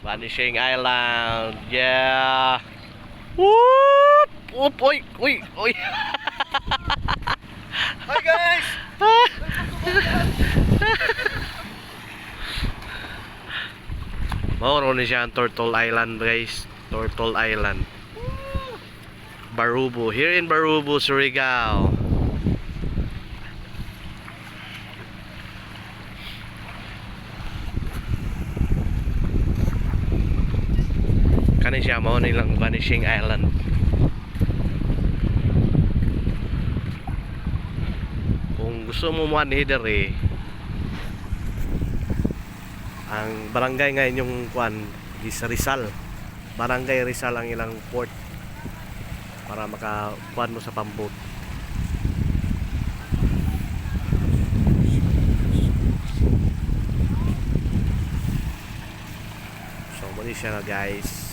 Vanishing Island. Yeah. Whoop! Whoop! Uy! Uy! Uy! Hi guys! Mauro ni siya ang Turtle Island, guys. Turtle Island. Barubu. Here in Barubu, Surigao. Kani siya mao nilang Vanishing Island. Kung gusto mo manhi dere, ang barangay ngayon yung kuan is Rizal. Barangay Rizal ang ilang port para makakuan mo sa pambot. So muli siya na guys.